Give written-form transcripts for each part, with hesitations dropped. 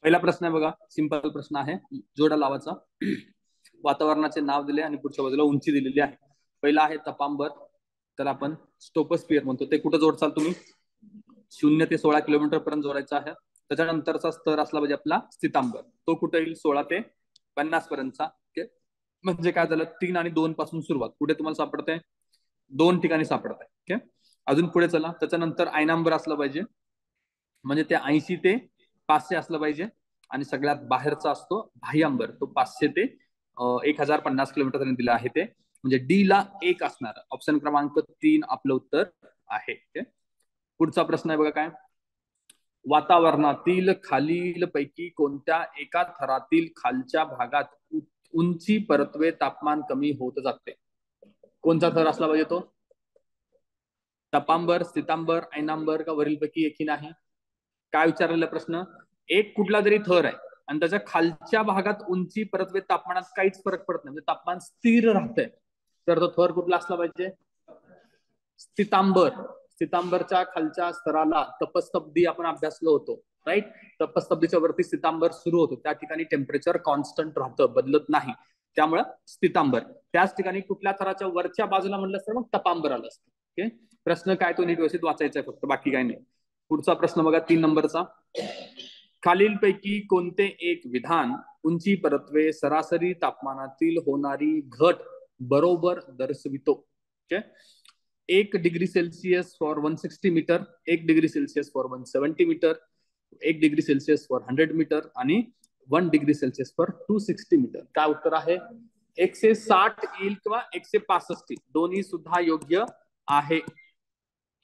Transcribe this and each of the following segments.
पहिला प्रश्न आहे बघा, सिंपल प्रश्न आहे, जोडा लावाचा. वातावरणाचे नाव दिले आणि पुढच्या बाजूला उंची दिलेली आहे. पहिला आहे तपांबर, तर आपण स्टोपोस्फिअर म्हणतो. ते कुठं जोडचाल तुम्ही? 0 ते 16 किलोमीटर पर्यंत जोडायचा आहे. त्याच्यानंतरचा स्तर असला पाहिजे आपला स्थितांबर. तो कुठे येईल? 16 ते 50 पर्यंतचा. ओके, म्हणजे काय झालं, 3 आणि 2 पासून सुरुवात. कुठे तुम्हाला सापडते? 2 ठिकाणी सापडत आहे. ओके, अजून पुढे चला. त्याच्यानंतर आयनांबर असला पाहिजे, म्हणजे ते 80 ते 500 असलं पाहिजे. आणि सगळ्यात बाहेरचा असतो बाह्यांबर, तो 500 ते 1050 किलोमीटर पर्यंत दिला आहे. ते म्हणजे डी ला 1 असणार. ऑप्शन क्रमांक 3 आपलं उत्तर आहे. okay? पुढचा प्रश्न आहे बघा काय, वातावरणातील खालील पैकी कोणत्या एका थरातील खालच्या भागात उंची परत्वे तापमान कमी होत जाते? कोणता थर असला पाहिजे तो? तपांबर, स्थितांबर, ऐनांबर का वरीलपैकी एकही नाही? काय विचारलेला प्रश्न? एक कुठला जरी थर आहे आणि त्याच्या खालच्या भागात उंची परत्वे तापमानात काहीच फरक पडत नाही, म्हणजे तापमान स्थिर राहतंय, तर तो थर कुठला असला पाहिजे? स्थितांबर. स्थितांबरच्या खालच्या स्तराला तपस्तब्दी आपण अभ्यासलो होतो, राईट? तपस्तब्दीच्या वरती स्थितांबर सुरू होतो, त्या ठिकाणी टेम्परेचर कॉन्स्टंट राहतं, बदलत नाही, त्यामुळे स्थितांबर. त्याच ठिकाणी कुठल्या थराच्या वरच्या बाजूला म्हणलं तर मग तपांबर आलं असतं. ओके, प्रश्न काय तो नीट व्यवस्थित वाचायचा आहे फक्त, बाकी काय नाही. पुढचा प्रश्न बघा, 3 नंबरचा. खालीलपैकी कोणते एक विधान उंची परत्वे सरासरी तापमानातील होणारी घट बरोबर दर्शवितो? Okay, 1 degree Celsius for 160 metre, 1 degree Celsius for 170 metre, 1 degree Celsius for 100 metre आणि 1 डिग्री सेल्सिअस फॉर 260 मीटर. काय उत्तर आहे? 160 येईल किंवा 165 येईल, दोन्ही सुद्धा योग्य आहे,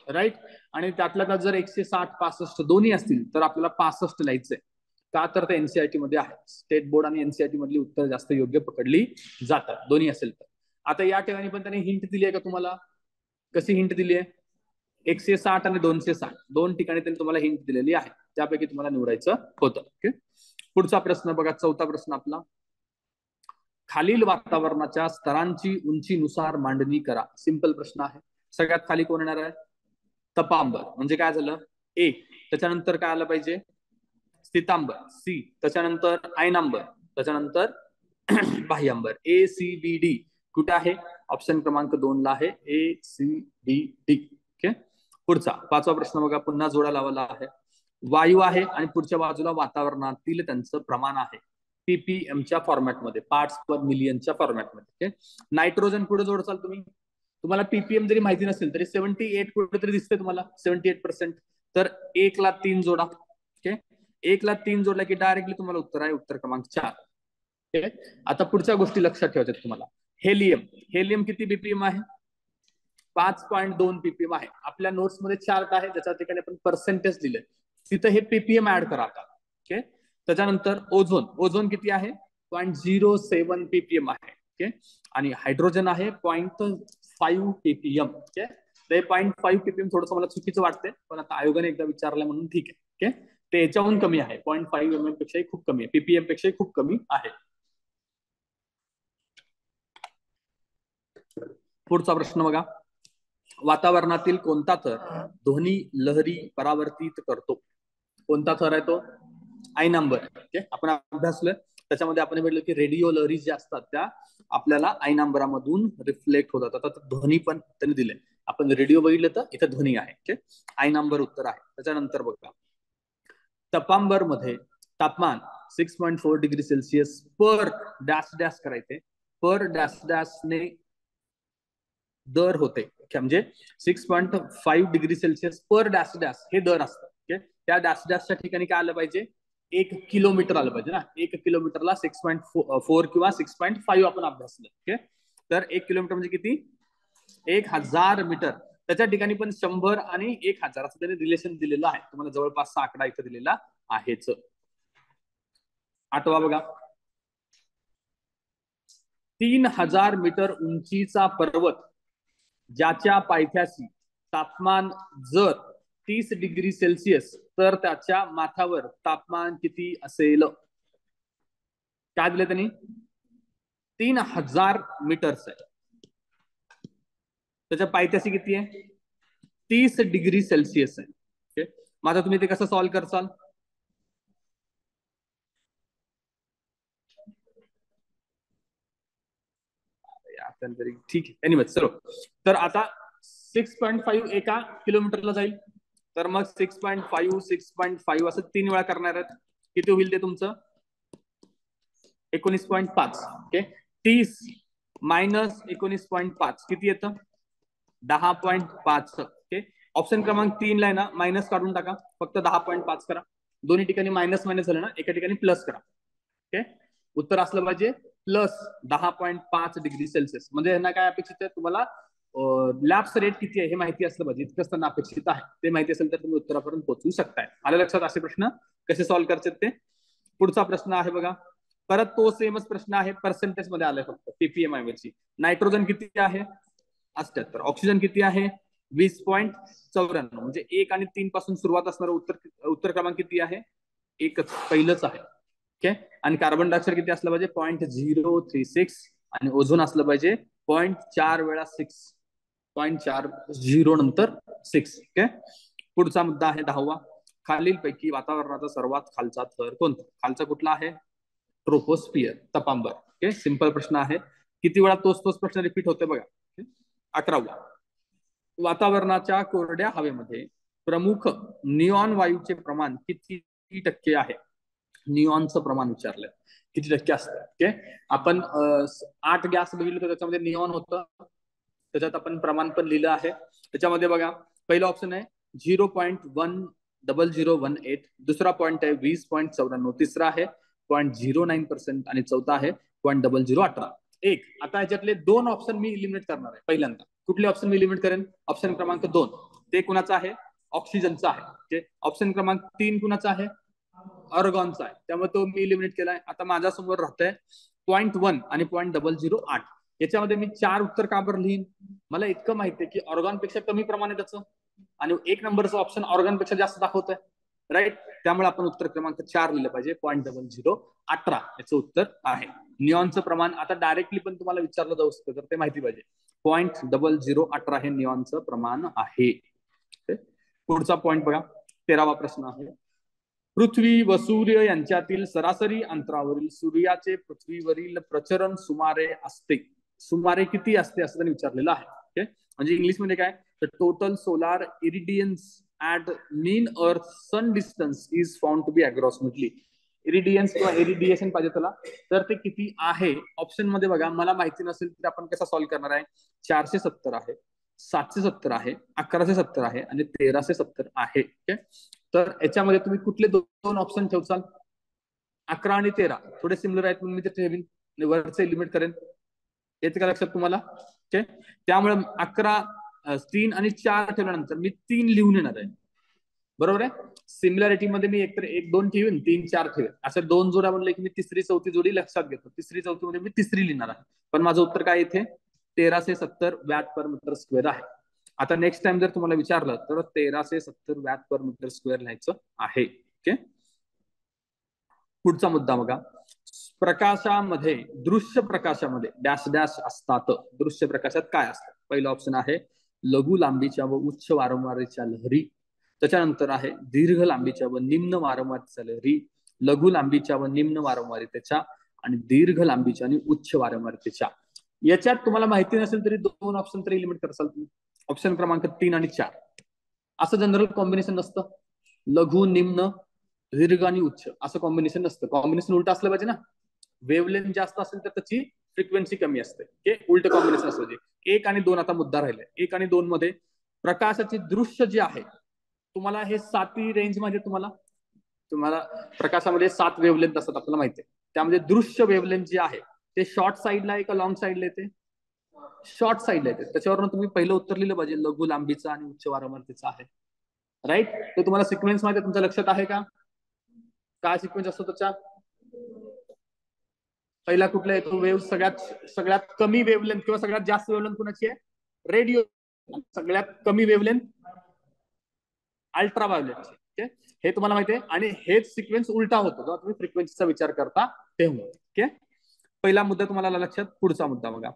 राईट? आणि त्यातल्या त्यात जर 160-65 दोन्ही असतील तर आपल्याला 65 लिहायचंय. का? तर ते एनसीआरटी मध्ये आहे. स्टेट बोर्ड आणि एनसीआरटी मधली उत्तर जास्त योग्य पकडली जातात, दोन्ही असेल तर. आता या ठिकाणी पण त्यांनी हिंट दिली आहे का तुम्हाला? कशी हिंट दिली आहे? 160 आणि 260 दोन ठिकाणी त्यांनी तुम्हाला हिंट दिलेली आहे, त्यापैकी तुम्हाला निवडायचं होतं. ओके, पुढचा प्रश्न बघा, 4था प्रश्न आपला. खालील वातावरणाच्या स्तरांची उंचीनुसार मांडणी करा. सिंपल प्रश्न आहे. सगळ्यात खाली कोण येणार आहे? तपांबर, म्हणजे काय झालं? ए. त्याच्यानंतर काय आलं पाहिजे? स्थितांबर, सी. त्याच्यानंतर आयनांबर, त्याच्यानंतर बाह्यांबर, ए सी बी डी. कुठे आहे? ऑप्शन क्रमांक 2 ला आहे, ए सी बी डी. ओके, पुढचा 5वा प्रश्न बघा, पुन्हा जोडा लावला आहे. वायू आहे आणि पुढच्या बाजूला वातावरणातील त्यांचं प्रमाण आहे, पीपीएमच्या फॉर्मॅटमध्ये, पार्ट्स पर मिलियनच्या फॉर्मॅटमध्ये. नायट्रोजन पुढे जोडचाल तुम्ही. तुम्हाला पीपीएम जरी माहिती नसेल तरी 78 कुठेतरी दिसते तुम्हाला, 78%. तर 1 ला 3 जोडा. ओके, 1 ला 3 जोडला की डायरेक्टली तुम्हाला उत्तर आहे, उत्तर क्रमांक 4. ओके, आता पुढच्या गोष्टी लक्षात ठेवायच्या तुम्हाला. हेलियम. हेलियम किती पीपीएम आहे? 5.2 पीपीएम आहे. आपल्या नोट्स मध्ये चार्ट आहे, ज्याच्या ठिकाणी आपण पर्सेंटेज दिले, तिथं हे पीपीएम ऍड करा आता. ओके, त्याच्यानंतर ओझोन. ओझोन किती आहे? 0.07 पीपीएम आहे. ओके, आणि हायड्रोजन आहे 0.5 पीपीएम. ओके, ते 0.5 पीपीएम थोडंसं मला चुकीचं वाटतंय, पण आता आयोगाने एकदा विचारलं म्हणून ठीक आहे. ओके, ते याच्याहून कमी आहे, 0.5 एम एम पेक्षाही खूप कमी आहे, पीपीएम पेक्षाही खूप कमी आहे. पुढचा प्रश्न बघा, वातावरणातील कोणता थर ध्वनी लहरी परावर्तित करतो? कोणता थर आहे तो? आयनांबर. ओके, आपण अभ्यासलं, त्याच्यामध्ये आपण भेटलो की रेडिओ लहरी ज्या असतात त्या आपल्याला आयनांबरामधून रिफ्लेक्ट होतात. आता ध्वनी पण त्यांनी दिले, आपण रेडिओ बघितलं तर इथं ध्वनी आहे. ओके, आयनांबर उत्तर आहे. त्याच्यानंतर बघा, तपांबर मध्ये तापमान 6.4 डिग्री सेल्सिअस पर डॅश डॅश करायचे, पर डॅश डॅश ने दर होते, म्हणजे 6.5 डिग्री सेल्सिअस पर डॅश डॅश हे दर असतं. ओके, त्या डॅश डॅशच्या ठिकाणी काय आलं पाहिजे? 1 किलोमीटर आलं पाहिजे ना. 1 किलोमीटरला 6.4 किंवा 6.5 आपण अभ्यासलं. ओके, तर 1 किलोमीटर म्हणजे किती? 1000 मीटर. त्याच्या ठिकाणी पण 100 आणि 1000 असं त्याने रिलेशन दिलेलं आहे, तुम्हाला जवळपासचा आकडा इथं दिलेला आहेच. 8वा बघा, 3000 मीटर उंचीचा पर्वत ज्याच्या पायथ्याशी तापमान जर 30 डिग्री सेल्सिअस, तर त्याच्या माथ्यावर तापमान किती असेल? काय दिलं त्यांनी? 3000 मीटर्स आहे, त्याच्या पायथ्याशी किती आहे? 30 डिग्री सेल्सिअस आहे. ओके, मग आता तुम्ही ते कसं सॉल्व्ह करसाल? तरी ठीक आहे. एनिवे चलो, तर आता 6.5 एका किलोमीटरला जाईल, तर मग 6.5 6.5 असं 3 वेळा करणार आहेत. किती होईल ते तुमचं? 19.5. ओके, 30 मायनस 19.5 किती येतं? 10.5. ओके, ऑप्शन क्रमांक 3 ला आहे ना मायनस काढून टाका, फक्त 10.5 करा. दोन्ही ठिकाणी मायनस मायनस झालं ना, एका ठिकाणी प्लस करा. ओके, उत्तर असलं पाहिजे प्लस 10.5 डिग्री सेल्सिअस. म्हणजे यांना काय अपेक्षित आहे तुम्हाला? लॅप्स रेट किती आहे हे माहिती असलं पाहिजे, इतकंच त्यांना अपेक्षित आहे. ते माहिती असेल तर तुम्ही उत्तरापर्यंत पोहोचू शकताय. आलं लक्षात? असे प्रश्न कसे सॉल्व्ह करायचे ते. पुढचा प्रश्न आहे बघा, परत तो सेमच प्रश्न आहे, पर्सेंटेज मध्ये आलाय फक्त पीपीएम ऐवजी. नायट्रोजन किती आहे? 78. ऑक्सिजन किती आहे? 20.94. म्हणजे 1 आणि 3 पासून सुरुवात असणार. उत्तर क्रमांक किती आहे? एकच, पहिलंच आहे. ओके, आणि कार्बन डायऑक्साईड किती असलं पाहिजे? 0.036. आणि ओझोन असलं पाहिजे 0.4 वेळा 6, 0.40 नंतर 6. ओके, पुढचा मुद्दा आहे 10वा. खालीलपैकी वातावरणाचा सर्वात खालचा थर कोणता? खालचा कुठला आहे? ट्रोपोस्फियर, तपांबर. ओके, सिंपल प्रश्न आहे. किती वेळा तोच प्रश्न रिपीट होते बघा. 11वा, वातावरणाच्या कोरड्या हवेमध्ये प्रमुख निऑन वायूचे प्रमाण किती टक्के आहे? निऑनचं प्रमाण विचारलंय, किती टक्के असतं. ओके, आपण 8 गॅस बघितलं तर त्याच्यामध्ये निऑन होतं, त्याच्यात आपण प्रमाण पण लिहिलं आहे. त्याच्यामध्ये बघा, पहिला ऑप्शन आहे 0.10018, दुसरा पॉईंट आहे 20.94, तिसरा आहे 0.09% आणि चौथा आहे 0.0018. आता ह्याच्यातले 2 ऑप्शन मी इलिमिनेट करणार आहे पहिल्यांदा. कुठले ऑप्शन मी इलिमिनेट करेन? ऑप्शन क्रमांक 2, ते कुणाचा आहे? ऑक्सिजनचा आहे. ओके, ऑप्शन क्रमांक 3 कुणाचा आहे? ऑर्गॉनचा आहे, त्यामुळे तो मी इलिमिनेट केलाय. आता माझ्यासमोर राहतंय 0.1 आणि 0.008. याच्यामध्ये मी 4 उत्तर का बरं लिहीन? मला इतकं माहिती आहे की ऑर्गॉन पेक्षा कमी प्रमाण आहे त्याचं, आणि 1 नंबरचं ऑप्शन ऑर्गन पेक्षा जास्त दाखवत आहे, राईट? त्यामुळे आपण उत्तर क्रमांक 4 लिहिलं पाहिजे, 0.0018 याचं उत्तर आहे. निऑनचं प्रमाण आता डायरेक्टली पण तुम्हाला विचारलं जाऊ शकतं, तर ते माहिती पाहिजे. 0.0018 हे निऑनचं प्रमाण आहे. पुढचा पॉईंट बघा, 13वा प्रश्न आहे. पृथ्वी व सूर्य यांच्यातील सरासरी अंतरावरील सूर्याचे पृथ्वीवरील प्रचरण सुमारे किती असते असं त्यांनी विचारलेलं आहे. ओके, म्हणजे इंग्लिशमध्ये काय? The total solar irradiance at mean earth sun distance is found to be approximately. Irradiance किंवा इरिडिएशन पाहिजे त्याला, तर ते किती आहे? ऑप्शन मध्ये बघा, मला माहिती नसेल तर आपण कसा सॉल्व्ह करणार आहे? 470 आहे, 770 आहे, 1170 आहे आणि 1370 आहे. ओके, तर याच्यामध्ये तुम्ही कुठले 2 ऑप्शन ठेवचाल? 11 आणि 13 थोडे सिमिलर आहेत म्हणून मी ते ठेवीन, वरचे लिमिट करेन. येते का लक्षात तुम्हाला? ओके, त्यामुळे 11, 3 आणि 4 ठेवल्यानंतर मी 3 लिहून येणार आहे, बरोबर आहे? सिमिलॅरिटी मध्ये मी एकतर 1 2 ठेवीन, 3 4 ठेवेन. असं 2 जोड्या म्हणले की मी तिसरी चौथी जोडी लक्षात घेतो. तिसरी चौथी मध्ये मी तिसरी लिहिणार आहे, पण माझं उत्तर काय इथे 1370 वॅट पर मीटर स्क्वेअर आहे. आता नेक्स्ट टाइम जर तुम्हाला विचारलं तर 1370 वॅट पर मीटर स्क्वेअर लिहायचं आहे. ओके, पुढचा मुद्दा बघा. प्रकाशामध्ये, दृश्य प्रकाशामध्ये डॅश डॅश असतात. दृश्य प्रकाशात काय असतं? पहिला ऑप्शन आहे लघु लांबीच्या व उच्च वारंवारतेच्या लहरी. त्याच्यानंतर आहे दीर्घ लांबीच्या व निम्न वारंवारतेच्या लहरी, लघु लांबीच्या व निम्न वारंवारतेच्या, आणि दीर्घ लांबीच्या आणि उच्च वारंवारतेच्या. याच्यात तुम्हाला माहिती नसेल तरी 2 ऑप्शन तरी एलिमिनेट करसाल तुम्ही. ऑप्शन क्रमांक 3 आणि 4. असं जनरल कॉम्बिनेशन नसतं. लघु, निम्न, दीर्घ आणि उच्च असं कॉम्बिनेशन नसतं. कॉम्बिनेशन उलट असलं पाहिजे ना. वेव्हलेंथ जास्त असेल तर त्याची फ्रिक्वेन्सी कमी असते. उलट कॉम्बिनेशन असलं पाहिजे. 1 आणि 2 आता मुद्दा राहिलाय. 1 आणि 2 मध्ये प्रकाशाचे दृश्य जे आहे, तुम्हाला हे 7 रेंज मध्ये तुम्हाला प्रकाशामध्ये 7 वेव्हलेंथ असतात आपल्याला माहिती आहे. त्यामध्ये दृश्य वेव्हलेंथ जे आहे ते शॉर्ट साईडला आहे का लॉंग साईडला येते? शॉर्ट साईडला येते. त्याच्यावरून तुम्ही पहिलं उत्तर लिहिलं पाहिजे लघु लांबीचा आणि उच्च वारंवारतेचा आहे, राईट? तर तुम्हाला सिक्वेन्स मध्ये तुमच्या लक्षात आहे का? काय सिक्वेन्स असतो त्याच्या? पहिला कुठला येतो? वेव्ह सगळ्यात कमी वेव्हलेंथ किंवा सगळ्यात जास्त वेव्हलेंथ कुणाची आहे? रेडिओ. सगळ्यात कमी वेव्हलेंथ अल्ट्राव्हायोलेटची. ओके, हे तुम्हाला माहिती आहे. आणि हेच सिक्वेन्स उलटा होतो जेव्हा तुम्ही फ्रिक्वेन्सीचा विचार करता तेव्हा. ओके, पहिला मुद्दा तुम्हाला लक्षात. पुढचा मुद्दा बघा.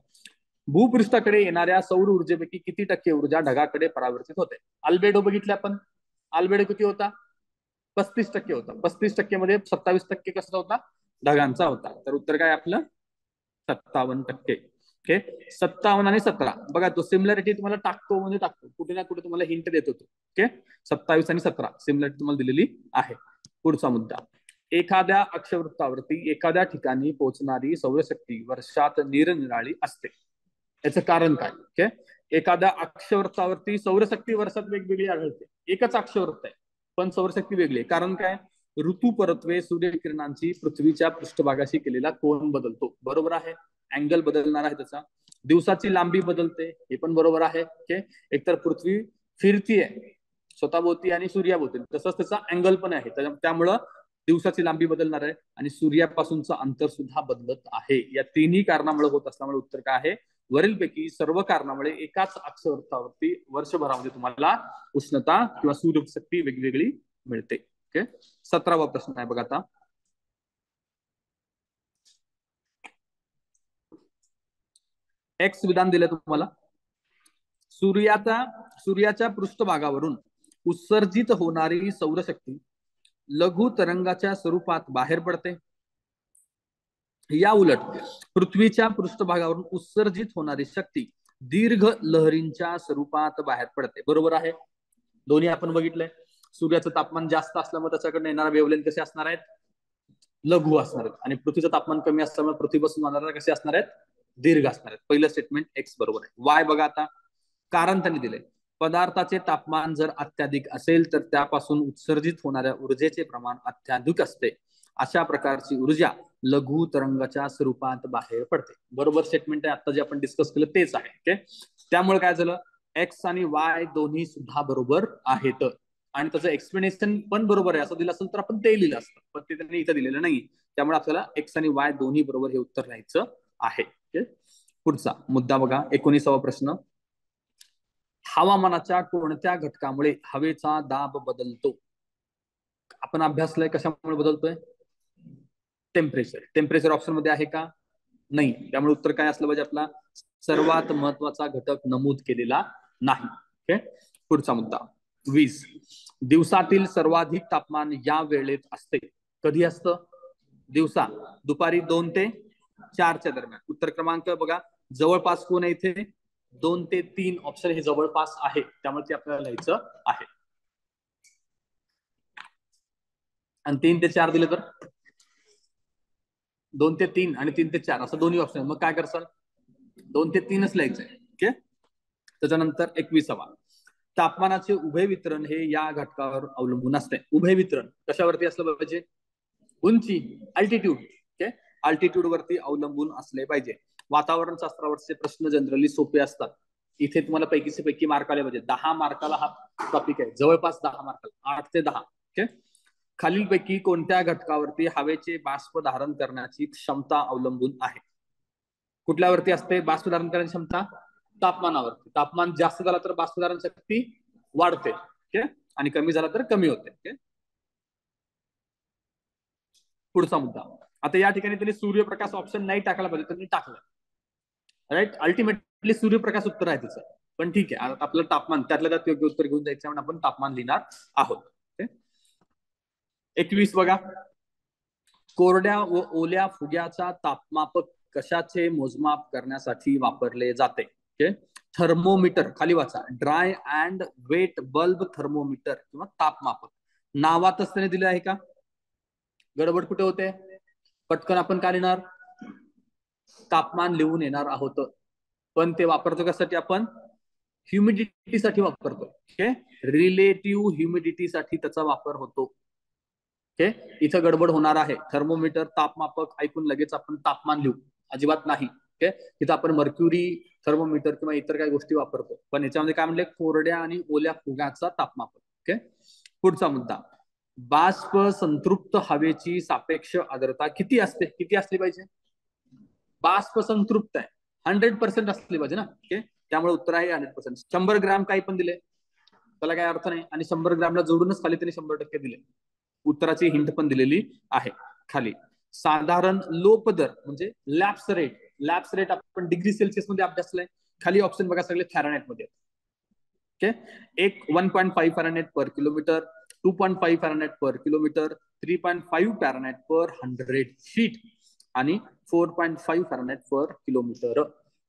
भूपृष्ठाकडे येणाऱ्या सौर ऊर्जेपैकी किती टक्के ऊर्जा ढगाकडे परावर्तित होते? अल्बेडो बघितले आपण. अल्बेडो किती होता? 35% होता. 35% मध्ये 27% कसा होता? ढगांचा होता. तर उत्तर काय आपलं? 57%. ओके 57 आणि 17 बघा तो सिमिलरिटी तुम्हाला टाकतो म्हणजे टाकतो कुठे ना कुठे तुम्हाला हिंट देत होतो. ओके 27 आणि 17 सिमिलरिटी तुम्हाला दिलेली आहे. पुढचा मुद्दा एखाद्या अक्षवृत्तावरती एखाद्या ठिकाणी पोहोचणारी सौरशक्ती वर्षात निरनिराळी असते. याचं कारण काय? ओके एखाद्या अक्षवृत्तावरती सौरशक्ती वर्षात वेगवेगळी आढळते. एकच अक्षवृत्त आहे पण सौरशक्ती वेगळी आहे. कारण काय? ऋतू परत्वे सूर्यकिरणांची पृथ्वीच्या पृष्ठभागाशी केलेला कोन बदलतो. बरोबर आहे. अँगल बदलणार आहे त्याचा. दिवसाची लांबी बदलते हे पण बरोबर आहे. ओके एकतर पृथ्वी फिरतीये स्वतःभोवती आणि सूर्याभोवती तसंच त्याचा अँगल पण आहे. त्यामुळं दिवसाची लांबी बदलणार आहे आणि सूर्यापासूनचं अंतर सुद्धा बदलत आहे. या तिन्ही कारणामुळे होत असल्यामुळे उत्तर काय आहे? वरीलपैकी सर्व कारणामुळे एकाच अक्षवृत्तावरती वर्षभरामध्ये तुम्हाला उष्णता किंवा सूर्यशक्ती वेगवेगळी मिळते. ओके 17वा प्रश्न आहे बघा आता. एक्स विधान दिलं तुम्हाला. सूर्याच्या पृष्ठभागावरून उत्सर्जित होणारी सौरशक्ती लघु तरंगाच्या स्वरूपात बाहेर पडते. या उलट पृथ्वीच्या पृष्ठभागावरून उत्सर्जित होणारी शक्ती दीर्घ लहरींच्या स्वरूपात बाहेर पडते. बरोबर आहे. दोन्ही आपण बघितलंय. सूर्याचं तापमान जास्त असल्यामुळे त्याच्याकडे येणारा वेव्हलेंथ कसे असणार आहेत? लघु असणार आहेत. आणि पृथ्वीचं तापमान कमी असल्यामुळे पृथ्वीपासून होणारा कसे असणार आहेत? दीर्घ असणार आहेत. पहिलं स्टेटमेंट एक्स बरोबर आहे. वाय बघा आता. कारण त्यांनी दिले पदार्थाचे तापमान जर अत्याधिक असेल तर त्यापासून उत्सर्जित होणाऱ्या ऊर्जेचे प्रमाण अत्याधिक असते. अशा प्रकारची ऊर्जा लघु तरंगाच्या स्वरूपात बाहेर पडते. बरोबर स्टेटमेंट आहे. आता जे आपण डिस्कस केलं तेच आहे. ओके त्यामुळे काय झालं? एक्स आणि वाय दोन्ही सुद्धा बरोबर आहेत आणि त्याचं एक्सप्लेनेशन पण बरोबर आहे. असं दिलं असेल तर आपण ते लिहिलं असतं पण ते त्यांनी इथं दिलेलं नाही. त्यामुळे आपल्याला एक्स आणि वाय दोन्ही बरोबर हे उत्तर लिहायचं आहे. ओके पुढचा मुद्दा बघा 19वा प्रश्न. हवामानाच्या कोणत्या घटकामुळे हवेचा दाब बदलतो? आपण अभ्यासलाय कशामुळे बदलतोय? टेम्परेचर. टेम्परेचर ऑप्शन मध्ये आहे का? नाही. त्यामुळे उत्तर काय असलं पाहिजे आपला? सर्वात महत्वाचा घटक नमूद केलेला नाही. ओके पुढचा मुद्दा 20. दिवसातील सर्वाधिक तापमान या वेळेत असते. कधी असतं? दिवसा दुपारी 2 ते 4च्या दरम्यान. उत्तर क्रमांक बघा जवळपास कोण आहे इथे? 2 ते 3 ऑप्शन हे जवळपास आहे त्यामुळे ते आपल्याला लिहायचं आहे. आणि 3 ते 4 दिले तर 2 ते 3 आणि 3 ते 4 असं दोन्ही ऑप्शन. मग काय करसाल? 2 ते 3च लिहायचंय. ओके त्याच्यानंतर 21वा. तापमानाचे उभय वितरण हे या घटकावर अवलंबून असते. उभय वितरण कशावरती असलं पाहिजे? उंची अल्टिट्यूड. ओके अल्टिट्यूड वरती अवलंबून असले पाहिजे. वातावरण शास्त्रावरचे प्रश्न जनरली सोपे असतात. इथे तुम्हाला पैकीचे पैकी मार्क आले पाहिजे. 10 मार्काला हा टॉपिक आहे. जवळपास 10 मार्काला 8 ते 10. ओके खालीलपैकी कोणत्या घटकावरती हवेचे बाष्प धारण करण्याची क्षमता अवलंबून आहे? कुठल्यावरती असते बाष्प धारण करण्याची क्षमता? तापमानावरती. तापमान जास्त झाला तर बाष्प धारण शक्ती वाढते. ओके आणि कमी झाला तर कमी होते. ओके पुढचा मुद्दा. आता या ठिकाणी त्यांनी सूर्यप्रकाश ऑप्शन नाही टाकायला पाहिजे त्यांनी टाकलं. राईट अल्टिमेटली सूर्यप्रकाश उत्तर आहे तिचं पण ठीक आहे. आपलं तापमान त्यातल्या त्यात योग्य उत्तर घेऊन जायचं म्हणून आपण तापमान लिहिणार आहोत. 21 बघा. कोरड्या व ओल्या फुग्याचा तापमापक कशाचे मोजमाप करण्यासाठी वापरले जाते? Okay thermometer. खाली वाचा. Dry and wet bulb thermometer किंवा तापमापक. नावातच त्याने दिले आहे का? गडबड कुठे होते? पटकन आपण काय लिहिणार? तापमान लिहून येणार आहोत पण ते वापरतो कशासाठी आपण? ह्युमिडिटीसाठी वापरतो. ओके रिलेटिव्ह ह्युमिडिटीसाठी त्याचा वापर होतो. ओके इथं गडबड होणार आहे. थर्मोमीटर तापमापक ऐकून लगेच आपण तापमान लिहू अजिबात नाही. ओके इथं आपण मर्क्युरी थर्मोमीटर किंवा इतर काही गोष्टी वापरतो पण याच्यामध्ये काय म्हणले? कोरड्या आणि ओल्या फुग्याचा तापमापक. ओके पुढचा मुद्दा. बाष्प संतृप्त हवेची सापेक्ष आर्द्रता किती असते? किती असली पाहिजे? बाष्प संतृप्त आहे 100% असली पाहिजे ना. ओके त्यामुळे उत्तर आहे 100%. 100 ग्रॅम काही पण दिले त्याला काही अर्थ नाही आणि 100 ग्रॅमला जोडूनच खाली त्यांनी 100% दिले. उत्तराची हिंट पण दिलेली आहे खाली. साधारण लोप दर म्हणजे लॅप्स रेट. लॅप्स रेट आपण डिग्री सेल्सिअस मध्ये अभ्यासलाय. खाली ऑप्शन बघा सगळे फॅरनहाइट मध्ये. ओके एक 1.5 फॅरनहाइट पर किलोमीटर, 2.5 फॅरनहाइट पर किलोमीटर, 3.5 फॅरनहाइट पर 100 फीट आणि 4.5 फॅरनहाइट पर किलोमीटर.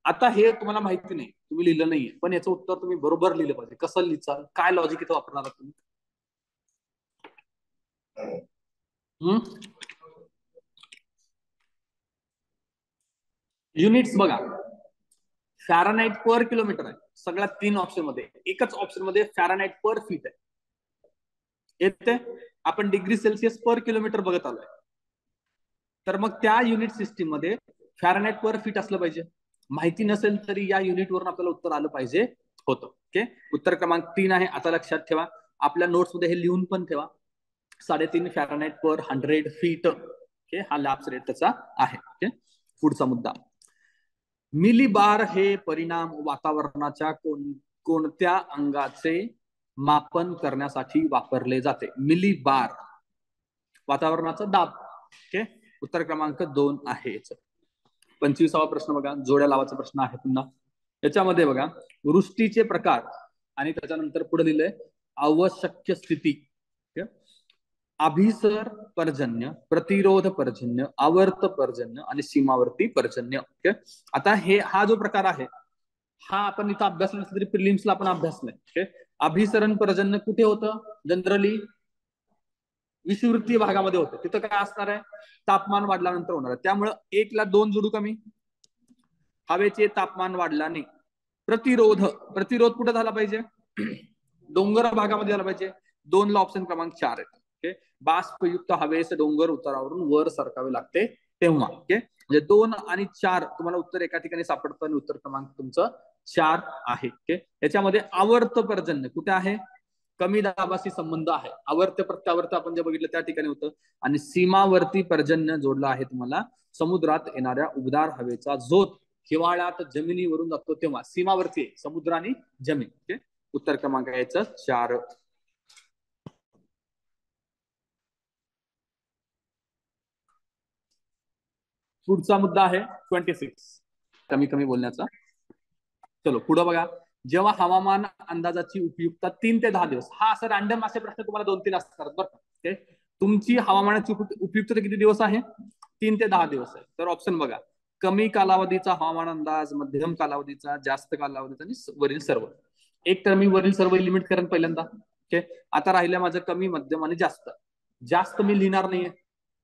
आता हे तुम्हाला माहिती नाही, तुम्ही लिहिलं नाहीये, पण याचं उत्तर तुम्ही बरोबर लिहिलं पाहिजे. कसं लिहिचाल, काय लॉजिक इथं वापरणार आहात तुम्ही? युनिट्स बघा, फॅरानाइट पर किलोमीटर आहे सगळ्या 3 ऑप्शन मध्ये. एकच ऑप्शन मध्ये फॅरानाइट पर फीट आहे. येते आपण डिग्री सेल्सिअस पर किलोमीटर बघत आलोय, तर मग त्या युनिट सिस्टीम मध्ये फॅरानाइट पर फीट असलं पाहिजे. माहिती नसेल तरी या युनिटवरून आपल्याला उत्तर आलं पाहिजे होतं. ओके, उत्तर क्रमांक 3 आहे. आता लक्षात ठेवा, आपल्या नोट्स मध्ये हे लिहून पण ठेवा. 3.5 फॅरानाइट पर 100 फीट. ओके, हा लॅप्स रेट त्याचा आहे. ओके, पुढचा मुद्दा, मिलीबार हे परिणाम वातावरणाच्या कोणत्या अंगाचे मापन करण्यासाठी वापरले जाते? मिलीबार, वातावरणाचा दाब. ओके, उत्तर क्रमांक 2 आहे. 25वा प्रश्न बघा, जोड्या लावाचा प्रश्न आहे पुन्हा. याच्यामध्ये बघा, वृष्टीचे प्रकार आणि त्याच्यानंतर पुढे लिहिलंय आवश्यक स्थिती. अभिसर पर्जन्य, प्रतिरोध पर्जन्य, आवर्त पर्जन्य आणि सीमावर्ती पर्जन्य. ओके, आता हा जो प्रकार आहे हा आपण इथं अभ्यासला नसला तरी प्रिलिम्सला आपण अभ्यासलाय. ओके, अभिसरण पर्जन्य कुठे होतं? जनरली विषुववृत्तीय भागामध्ये होतं. तिथं काय असणार आहे? तापमान वाढल्यानंतर होणार आहे. त्यामुळे 1 ला 2 जोडू कमी, हवेचे तापमान वाढल्याने. प्रतिरोध, प्रतिरोध कुठे झाला पाहिजे? डोंगर भागामध्ये झाला पाहिजे. 2 ला ऑप्शन क्रमांक 4 आहे. ओके, बाष्पयुक्त हवेस डोंगर उतारावरून वर सरकावे लागते तेव्हा. ओके, म्हणजे 2 आणि 4 तुम्हाला उत्तर एका ठिकाणी सापडतं आणि उत्तर क्रमांक तुमचं 4 आहे. ओके, याच्यामध्ये आवर्त पर्जन्य कुठे आहे? कमी दाबाशी संबंध आहे. आवर्त प्रत्यावर्त आपण जे बघितलं त्या ठिकाणी होतं. आणि सीमावर्ती पर्जन्य जोडला आहे तुम्हाला समुद्रात येणाऱ्या उबदार हवेचा झोत हिवाळ्यात जमिनीवरून जातो तेव्हा. सीमावर्ती समुद्र आणि जमीन. ओके, उत्तर क्रमांक याचं 4. पुढचा मुद्दा आहे 26, कमी कमी बोलण्याचा. चलो पुढे बघा, जेव्हा हवामान अंदाजाची उपयुक्तता 3 ते 10 दिवस. हा असं रॅन्डम असे प्रश्न तुम्हाला 2-3 असतात बरं का. तुमची हवामानाची उपयुक्तता किती दिवस आहे? 3 ते 10 दिवस आहे. तर ऑप्शन बघा, कमी कालावधीचा हवामान अंदाज, मध्यम कालावधीचा, जास्त कालावधीचा आणि वरील सर्व. एक तर मी वरील सर्व लिमिट करेन पहिल्यांदा. ओके, आता राहिलं माझं कमी, मध्यम आणि जास्त. जास्त मी लिहिणार नाहीये.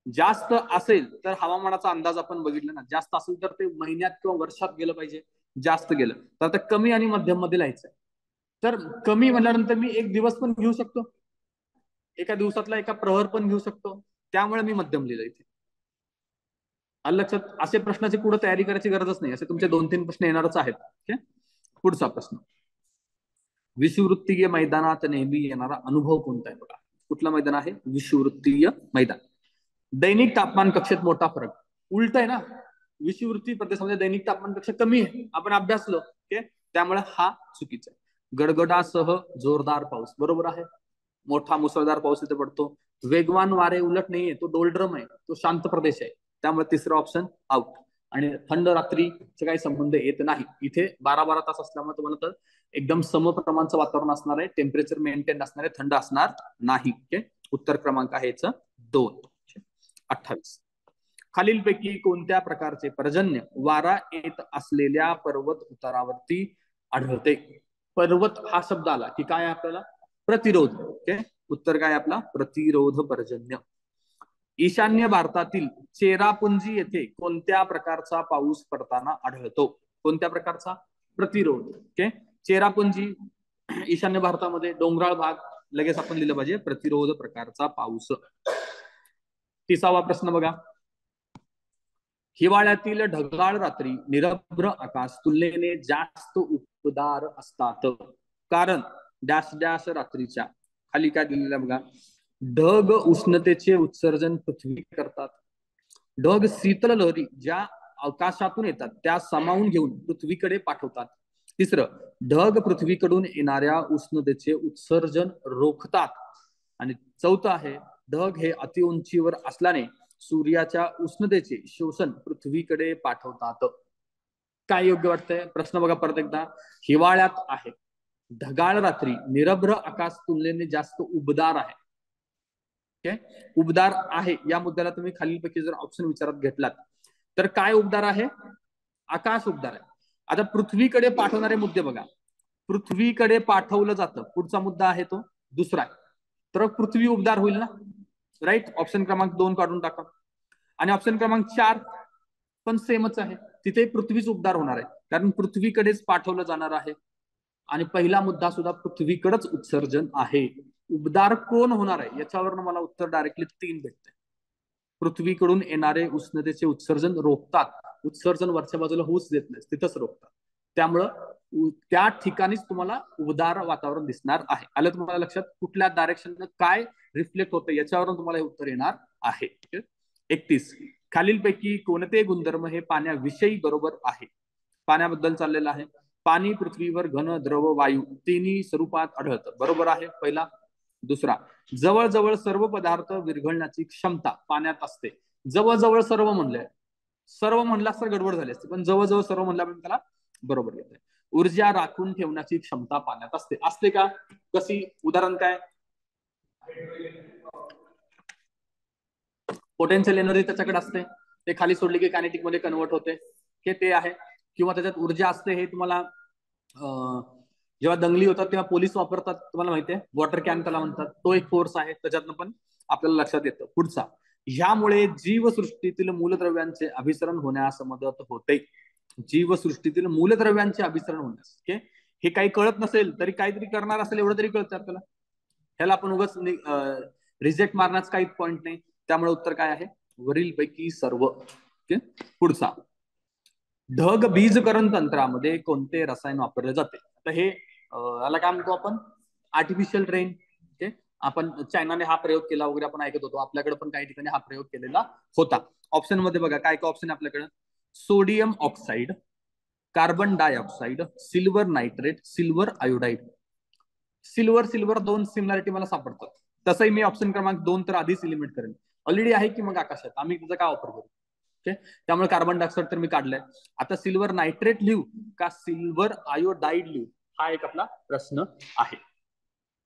जास्त असेल तर हवामानाचा अंदाज आपण बघितलं ना, जास्त असेल तर ते महिन्यात किंवा वर्षात गेलं पाहिजे. जास्त गेलं तर आता कमी आणि मध्यम मध्ये लिहायचंय. तर कमी म्हणल्यानंतर मी 1 दिवस पण घेऊ शकतो, एका दिवसातला एका प्रहर पण घेऊ शकतो. त्यामुळे मी मध्यम लिहिलं इथे. आलं लक्षात? असे प्रश्नाची पुढे तयारी करायची गरजच नाही. असे तुमचे 2-3 प्रश्न येणारच आहेत. ओके, पुढचा प्रश्न, विषुववृत्तीय मैदानात नेहमी येणारा अनुभव कोणता आहे? बघा, कुठलं मैदान आहे? विषुववृत्तीय मैदान. दैनिक तापमान कक्षेत मोठा फरक. उलट आहे ना, विषुववृत्तीय प्रदेशामध्ये दैनिक तापमान कक्षा कमी आहे, आपण अभ्यासलो. ओके, त्यामुळे हा चुकीचा आहे. गडगडासह जोरदार पाऊस, बरोबर आहे. मोठा मुसळधार पाऊस इथे पडतो. वेगवान वारे, उलट नाहीये, तो डोलड्रम आहे, तो शांत प्रदेश आहे. त्यामुळे तिसरं ऑप्शन आउट. आणि थंड रात्रीचे काही संबंध येत नाही इथे. 12-12 तास असल्यामुळे तुम्हाला तर एकदम समप्रमाणचं वातावरण असणार आहे. टेम्परेचर मेंटेन असणार आहे, थंड असणार नाही. ओके, उत्तर क्रमांक आहे 2. 28, खालीलपैकी कोणत्या प्रकारचे पर्जन्य वारा येत असलेल्या पर्वत उतारावरती आढळते? पर्वत हा शब्द आला की काय आपल्याला? प्रतिरोध. ओके, उत्तर काय आपला? प्रतिरोध पर्जन्य. ईशान्य भारतातील चेरापुंजी येथे कोणत्या प्रकारचा पाऊस पडताना आढळतो? कोणत्या प्रकारचा? प्रतिरोध. ओके, चेरापुंजी ईशान्य भारतामध्ये डोंगराळ भाग, लगेच आपण लिहिलं पाहिजे प्रतिरोध प्रकारचा पाऊस. 30वा प्रश्न बघा, हिवाळ्यातील ढगाळ रात्री निरभ्र आकाश तुलनेने जास्त उबदार असतात, कारण डॅश डॅश रात्रीच्या. खाली काय दिलेलं बघा, ढग उष्णतेचे उत्सर्जन पृथ्वी करतात. ढग शीतल लहरी ज्या आकाशातून येतात त्या सामावून घेऊन पृथ्वीकडे पाठवतात. तिसरं, ढग पृथ्वीकडून येणाऱ्या उष्णतेचे उत्सर्जन रोखतात. आणि चौथं आहे, ढग हे अतिउंचीवर असल्याने सूर्याच्या उष्णतेचे शोषण पृथ्वीकडे पाठवतात. काय योग्य वाटतंय? प्रश्न बघा परत एकदा. हिवाळ्यात आहे, ढगाळ रात्री, निरभ्र आकाश तुलनेने जास्त उबदार आहे. ओके, उबदार आहे या मुद्द्याला तुम्ही खालीलपैकी जर ऑप्शन विचारात घेतलात तर काय उबदार आहे? आकाश उबदार आहे. आता पृथ्वीकडे पाठवणारे मुद्दे बघा, पृथ्वीकडे पाठवलं जातं, पुढचा मुद्दा आहे तो दुसरा आहे, तर पृथ्वी उबदार होईल ना, राईट. ऑप्शन क्रमांक 2 काढून टाका. आणि ऑप्शन क्रमांक 4 पण सेमच आहे, तिथे पृथ्वीच उबदार होणार आहे, कारण पृथ्वीकडेच पाठवलं जाणार आहे. आणि पहिला मुद्दा सुद्धा पृथ्वीकडेच उत्सर्जन आहे. उबदार कोण होणार आहे याच्यावर मला उत्तर डायरेक्टली 3 भेटते. पृथ्वीकडून येणारे उष्णतेचे उत्सर्जन रोखतात, उत्सर्जन वरच्या बाजूला होऊच देत नाही, तिथंच रोखतात. त्यामुळं त्या ठिकाणीच तुम्हाला उबदार वातावरण दिसणार आहे. आलं तुम्हाला लक्षात, कुठल्या डायरेक्शननं काय रिफ्लेक्ट होतं याच्यावरून तुम्हाला हे उत्तर येणार आहे. 31, खालीलपैकी कोणते गुणधर्म हे पाण्याविषयी बरोबर आहे. पाण्याबद्दल चाललेलं आहे. पाणी पृथ्वीवर घन, द्रव, वायू तिन्ही स्वरूपात आढळतं, बरोबर आहे पहिला. दुसरा, जवळजवळ सर्व पदार्थ विरघळण्याची क्षमता पाण्यात असते. जवळजवळ सर्व म्हणलंय, सर्व म्हणलास तर गडबड झाली असते, पण जवळजवळ सर्व म्हणल्यापर्यंत त्याला बरोबर येते. ऊर्जा राखून ठेवण्याची क्षमता पाण्यात असते. असते का? कशी? उदाहरण काय? पोटेन्शियल एनर्जी त्याच्याकडे असते, ते खाली सोडली की कायनेटिक मध्ये कन्वर्ट होते, हे ते आहे. किंवा त्याच्यात ऊर्जा असते, हे तुम्हाला जेव्हा दंगली होतात तेव्हा पोलीस वापरतात, तुम्हाला माहिती आहे, वॉटर कॅन त्याला म्हणतात, तो एक फोर्स आहे, त्याच्यातनं पण आपल्याला लक्षात येतं. पुढचा, ह्यामुळे जीवसृष्टीतील मूलद्रव्यांचे अभिसरण होण्यास मदत होते. जीवसृष्टीतील मूलद्रव्यांचे अभिसरण होण्यास, ओके. हे काही कळत नसेल तरी काहीतरी करणार असेल एवढं तरी कळतं आपल्याला, ह्याला आपण उगाच रिजेक्ट मारण्याच काहीच पॉईंट नाही. त्यामुळे उत्तर काय आहे? वरील पैकी सर्व. ओके. पुढचा, ढग बीजकरण तंत्रामध्ये कोणते रसायन वापरले जाते. आता हे याला काय म्हणतो आपण? Artificial rain. ओके. आपण चायनाने हा प्रयोग केला वगैरे आपण ऐकत होतो, आपल्याकडे पण काही ठिकाणी हा प्रयोग केलेला होता. ऑप्शन मध्ये बघा काय काय ऑप्शन आहे आपल्याकडे. Sodium oxide, carbon dioxide, silver nitrate, silver iodide. Silver 2 similarity मला सापडतात. तसंही मी ऑप्शन क्रमांक 2 तर आधीच एलिमिनेट करेन, ऑलरेडी आहे की मग आकाशात, आम्ही त्याचा काय वापर करू. ओके. त्यामुळे कार्बन डायऑक्साईड तर मी काढलंय. आता सिल्वर नायट्रेट लिहू का सिल्वर आयोडाईड लिहू, हा एक आपला प्रश्न आहे.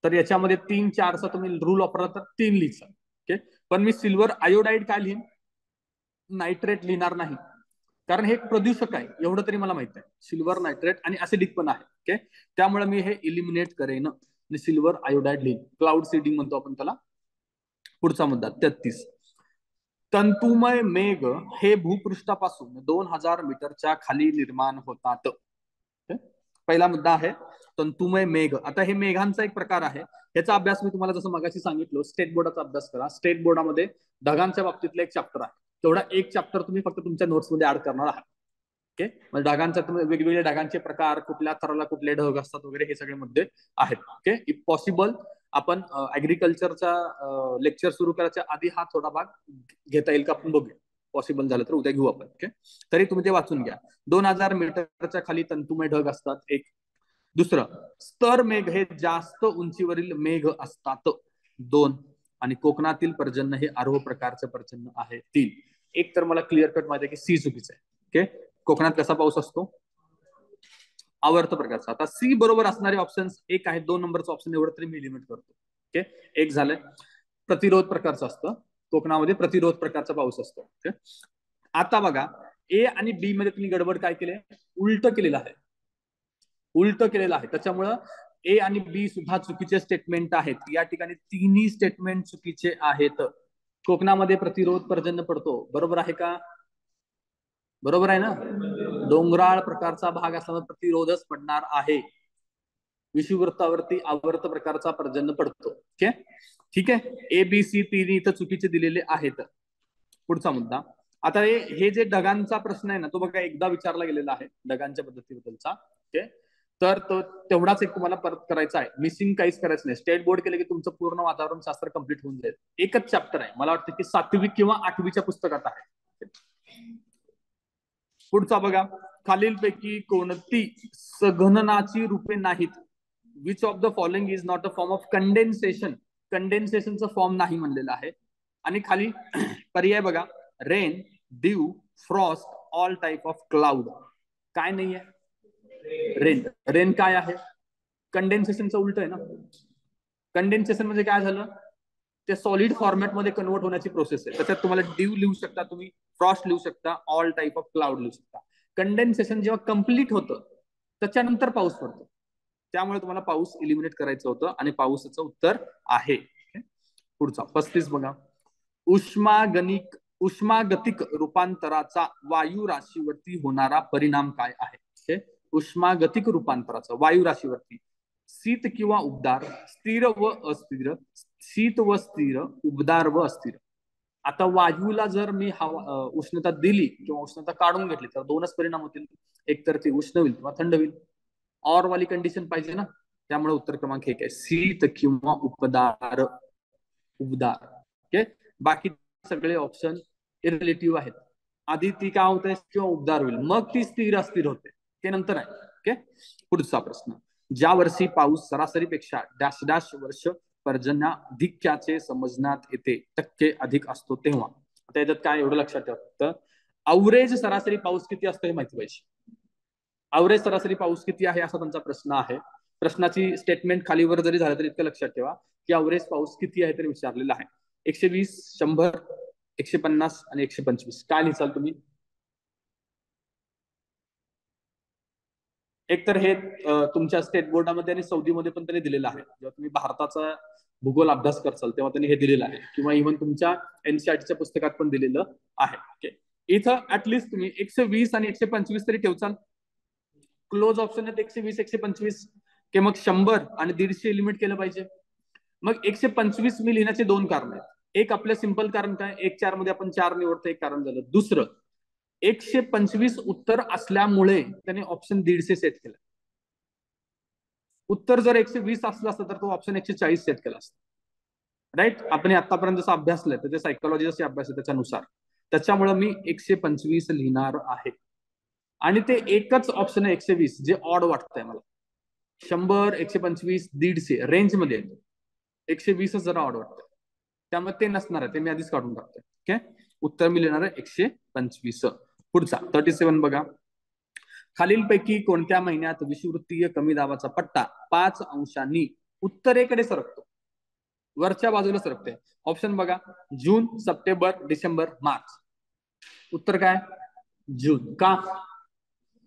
तर याच्यामध्ये 3-4चा तुम्ही रूल वापरला तर 3 लिहिचा. ओके. पण मी सिल्वर आयोडाईड काय लिहीन, नायट्रेट लिहिणार नाही, कारण हे एक प्रदूषक आहे एवढं तरी मला माहित आहे. सिल्वर नायट्रेट आणि ऍसिडिक पण आहे. ओके. त्यामुळे मी हे इलिमिनेट करेन, सिल्वर आयोडाईड लिहिन. क्लाउड सीडिंग म्हणतो आपण त्याला. पुढचा मुद्दा 33, तंतुमय मेघ हे भूपृष्ठापासून 2000 मीटरच्या खाली निर्माण होतात. पहिला मुद्दा आहे तंतुमय मेघ. आता हे मेघांचा एक प्रकार आहे, याचा अभ्यास मी तुम्हाला जसं मगाशी सांगितलं, स्टेट बोर्डाचा अभ्यास करा. स्टेट बोर्डामध्ये ढगांच्या बाबतीतलं एक चॅप्टर आहे, तेवढा एक चॅप्टर तुम्ही फक्त तुमच्या नोट्समध्ये ऍड करणार आहात. ओके. म्हणजे ढगांचा वेगवेगळे ढगांचे प्रकार, कुठल्या थराला कुठले ढग असतात वगैरे, हे सगळे मुद्दे आहेत. ओके. इफ पॉसिबल आपण ऍग्रिकल्चरचा लेक्चर सुरू करायच्या आधी हा थोडा भाग घेता येईल का आपण बघूया, पॉसिबल झालं तर उद्या घेऊ आपण. ओके. तरी तुम्ही ते वाचून घ्या. 2000 मीटरच्या खाली तंतुमय ढग असतात, एक. दुसरं, स्तर मेघ हे जास्त उंचीवरील मेघ असतात, 2. आणि कोकणातील पर्जन्य हे आरोह प्रकारचं पर्जन्य आहे, 3. एक तर मला क्लिअर कट माहिती आहे की सी चुकीचं आहे. ओके. कोकणात कसा पाऊस असतो? आवर्त प्रकारचा. आता सी बरोबर असणारे ऑप्शन्स एक आहे, 2 नंबरचं ऑप्शन एवढं तरी मी लिमिट करतो. ओके. एक झालंय. प्रतिरोध प्रकारचं असतं, कोकणामध्ये प्रतिरोध प्रकारचा पाऊस असतो. ओके. आता बघा, ए आणि बी मध्ये तुम्ही गडबड काय केले, उलट केलेलं आहे, उलट केलेलं आहे. त्याच्यामुळं ए आणि बी सुद्धा चुकीचे स्टेटमेंट आहेत. या ठिकाणी तिन्ही स्टेटमेंट चुकीचे आहेत. कोकणामध्ये प्रतिरोध पर्जन्य पडतो, बरोबर आहे का? बरोबर आहे ना. डोंगराळ प्रकारचा भाग असल्यामुळे प्रतिरोधच पडणार आहे. विषुवृत्तावरती आवर्त प्रकारचा पर्जन्य पडतो. ओके. ठीक आहे. ए बी सी तिन्ही इथं चुकीचे दिलेले आहेत. पुढचा मुद्दा, आता हे जे ढगांचा प्रश्न आहे ना, तो बघा एकदा विचारला गेलेला आहे ढगांच्या पद्धतीबद्दलचा. ओके. तर तो तेवढाच एक तुम्हाला परत करायचा आहे, मिसिंग काहीच करायचं नाही. स्टेट बोर्ड केलं की तुमचं पूर्ण वातावरण शास्त्र कंप्लीट होऊन जाईल. एकच चॅप्टर आहे, मला वाटतं की 7वी किंवा 8वीच्या पुस्तकात आहे. पुढचा बघा, खालीलपैकी कोणती संघननाची रूपे नाहीत. Which of the following is not a form of condensation. कंडेन्सेशनचा फॉर्म नाही म्हणलेला आहे. आणि खाली पर्याय बघा, rain, dew, frost, all type of cloud. काय नाहीये? रेन. रेन काय आहे? कंडेन्सेशनचं उलट आहे ना. कंडेन्सेशन म्हणजे काय झालं, ते सॉलिड फॉर्मॅटमध्ये कन्वर्ट होण्याची प्रोसेस आहे. त्याच्यात तुम्हाला ड्यू लिहू शकता तुम्ही, फ्रॉस्ट लिहू शकता, ऑल टाइप ऑफ क्लाउड लिहू शकता. कंडेन्सेशन जेव्हा कम्प्लीट होतं त्याच्यानंतर पाऊस पडतो. त्यामुळे तुम्हाला पाऊस इलिमिनेट करायचं होतं आणि पावसाचं उत्तर आहे. पुढचा 35 बघा. उष्मागणिक उष्मागतिक रूपांतराचा वायू राशीवरती होणारा परिणाम काय आहे? उष्मागतिक रूपांतराचा वायू राशीवरती शीत किंवा उबदार, स्थिर व अस्थिर, शीत व स्थिर, उबदार व अस्थिर. आता वायूला जर मी उष्णता दिली किंवा उष्णता काढून घेतली तर दोनच परिणाम होतील. एक तर ती उष्ण होईल किंवा थंड होईल. और वाली कंडिशन पाहिजे ना. त्यामुळे उत्तर क्रमांक 1 आहे शीत किंवा उबदार. ओके. बाकी सगळे ऑप्शन इरिलेटिव्ह आहेत. आधी ती काय होते किंवा उबदार होईल, मग ती स्थिर अस्थिर होते, ते नंतर आहे. ओके. पुढचा प्रश्न. ज्या वर्षी पाऊस सरासरीपेक्षा डॅश डॅश वर्ष पर्जन्याधिक्याचे समजण्यात येते टक्के अधिक असतो तेव्हा. आता याच्यात काय एवढं लक्षात ठेवा, अवरेज सरासरी पाऊस किती असतो हे माहिती पाहिजे. अवरेज सरासरी पाऊस किती आहे असा त्यांचा प्रश्न आहे. प्रश्नाची स्टेटमेंट खालीवर जरी झालं तरी इतकं लक्षात ठेवा की अवरेज पाऊस किती आहे तरी विचारलेला आहे. 120, 100, 150 आणि 125. काय लिहिसाल तुम्ही? एक तर हे तुमच्या स्टेट बोर्डामध्ये आणि सौदीमध्ये पण त्यांनी दिलेलं आहे. जेव्हा तुम्ही भारताचा भूगोल अभ्यास करसाल तेव्हा त्यांनी हे दिलेलं आहे, किंवा इव्हन तुमच्या एनसीआरटीच्या पुस्तकात पण दिलेलं आहे. ओके. इथं ऍटलिस्ट तुम्ही 120 आणि 125 तरी ठेवचाल. क्लोज ऑप्शन आहेत 120, 125 की मग 100 आणि 150 लिमिट केलं पाहिजे. मग 125 मी लिहिण्याचे दोन कारण आहेत. एक आपलं सिंपल कारण काय, 1-4 मध्ये आपण 4 निवडतो, एक कारण झालं. दुसरं 125 उत्तर असल्यामुळे त्याने ऑप्शन 150 सेट केलं. उत्तर जर 120 असलं असतं तर तो ऑप्शन 140 सेट केला असता. राईट. आपण आतापर्यंत जसं अभ्यासलंय तर ते सायकोलॉजी जसे अभ्यास आहे त्याच्यानुसार, त्याच्यामुळे मी 125 लिहिणार आहे. आणि ते एकच ऑप्शन आहे 120 जे ऑड वाटतंय मला. 100, 125, 150 रेंज मध्ये 120 जरा ऑड वाटतंय, त्यामुळे ते नसणार आहे, ते मी आधीच काढून टाकतोय. ओके. उत्तर मी लिहिणार आहे 125. पुढचा 37 बघा. खालीलपैकी कोणत्या महिन्यात विषुववृत्तीय कमी दाबाचा पट्टा 5 अंशांनी उत्तरेकडे सरकतो? वरच्या बाजूला सरकते. ऑप्शन बघा. जून, सप्टेंबर, डिसेंबर, मार्च. उत्तर काय? जून. का?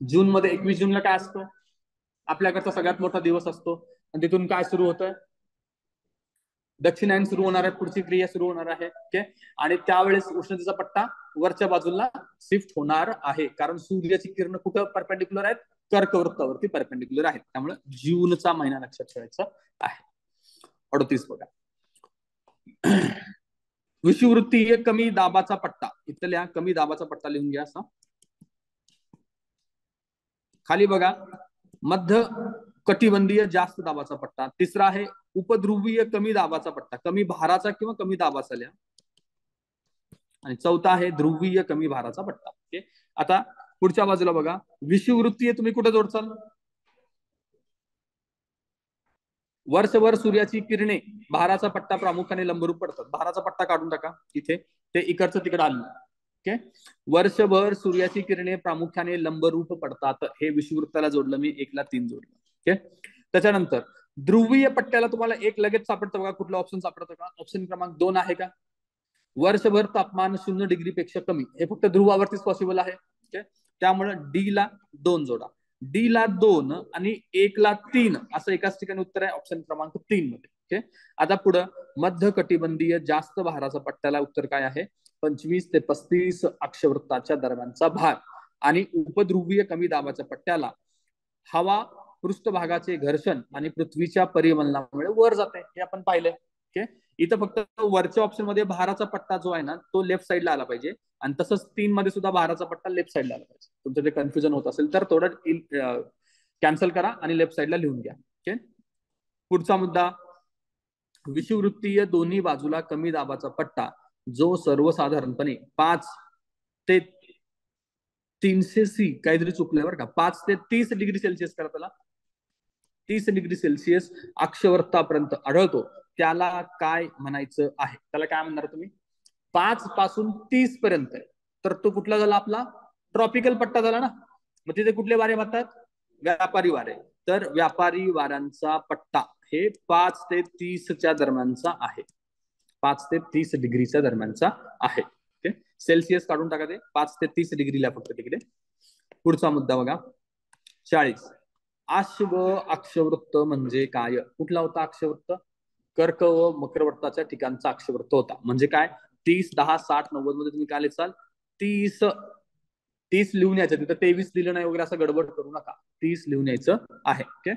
जून मध्ये 21 जूनला काय असतो? आपल्याकडचा सगळ्यात मोठा दिवस असतो. आणि तिथून काय सुरू होतंय? दक्षिणायन सुरू होणार आहे, पुढची क्रिया सुरू होणार आहे. ओके. आणि त्यावेळेस उष्णतेचा पट्टा वरच्या बाजूला शिफ्ट होणार आहे, कारण सूर्याची किरण कुठं परपेंडिक्युलर आहेत? कर्कवृत्तावरती परपेंडिक्युलर आहेत. त्यामुळे जूनचा महिना लक्षात ठेवायचा आहे. 38 बघा. विषुववृत्तीय कमी दाबाचा पट्टा. इथल्या कमी दाबाचा पट्टा लिहून घ्या असा. खाली बघा. मध्य कटिबंधीय जास्त दाबाचा पट्टा. तिसरा आहे उपध्रुवीय कमी दाबाचा पट्टा, कमी भाराचा किंवा कमी दाबाचा लिहा. आणि चौथा आहे ध्रुवीय कमी भाराचा पट्टा. ओके. आता पुढच्या बाजूला बघा. विषुववृत्तीय तुम्ही कुठे जोडचाल? वर्षभर सूर्याची किरणे भाराचा पट्टा प्रामुख्याने लंबरूप पडतात. भाराचा पट्टा काढून टाका इथे, ते इकडचं तिकडे आलं. ओके. वर्षभर सूर्याची किरणे प्रामुख्याने लंबरूप पडतात, हे विषुववृत्ताला जोडलं मी, 1 ला 3 जोडलं. ओके. त्याच्यानंतर ध्रुवीय पट्ट्याला तुम्हाला एक लगेच सापडतं बघा. कुठलं ऑप्शन सापडतं का? ऑप्शन क्रमांक 2 आहे का? वर्षभर तापमान 0 डिग्री पेक्षा कमी, हे फक्त ध्रुवावरतीच पॉसिबल आहे. ओके. त्यामुळे डी ला 2 जोडा. डी ला 2 आणि 1 ला 3 असं एकाच ठिकाणी उत्तर आहे ऑप्शन क्रमांक 3 मध्ये. ओके. आता पुढं मध्य कटिबंधीय जास्त भाराचा पट्ट्याला उत्तर काय आहे? 25 ते 35 अक्षवृत्ताच्या दरम्यानचा भाग. आणि उपध्रुवीय कमी दाबाच्या पट्ट्याला हवा पृष्ठभागाचे घर्षण आणि पृथ्वीच्या परिवलनामुळे वर जाते, हे आपण पाहिलंय. ओके. इथं फक्त वरच्या ऑप्शन मध्ये भाराचा पट्टा जो आहे ना तो लेफ्ट साईडला आला पाहिजे, आणि तसंच 3 मध्ये सुद्धा भाराचा पट्टा लेफ्ट साईडला आला पाहिजे. तुमचं ते कन्फ्युजन होत असेल तर थोडं कॅन्सल करा आणि लेफ्ट साईडला लिहून घ्या. ओके. पुढचा मुद्दा. विषुववृत्तीय दोन्ही बाजूला कमी दाबाचा पट्टा जो सर्वसाधारणपणे 5 ते 300 सी, काहीतरी चुकल्यावर का, 5 ते 30 डिग्री सेल्सिअस करा, त्याला 30 डिग्री सेल्सिअस अक्षवृत्तापर्यंत आढळतो, त्याला काय म्हणायचं आहे? त्याला काय म्हणणार तुम्ही? 5 पासून 30 पर्यंत आहे तर तो कुठला झाला आपला? ट्रॉपिकल पट्टा झाला ना. मग तिथे कुठले वारे वाहतात? व्यापारी वारे. तर व्यापारी वाऱ्यांचा पट्टा हे 5 ते 30च्या दरम्यानचा आहे. 5 ते 30 डिग्रीच्या दरम्यानचा आहे. ओके. सेल्सिअस काढून टाका, ते 5 ते 30 डिग्रीला फक्त तिकडे. पुढचा मुद्दा बघा 40. आश्व अक्षवृत्त म्हणजे काय? कुठला होता अक्षवृत्त? कर्क व मकरवृत्ताच्या ठिकाणचा अक्षवृत्त होता. म्हणजे काय? 30, 10, 60, 90 मध्ये तुम्ही काय लिहाल? 30 30 लिहून यायचं, तिथं 23 लिहिलं नाही वगैरे असं गडबड करू नका. 30 लिहून यायचं आहे. ओके.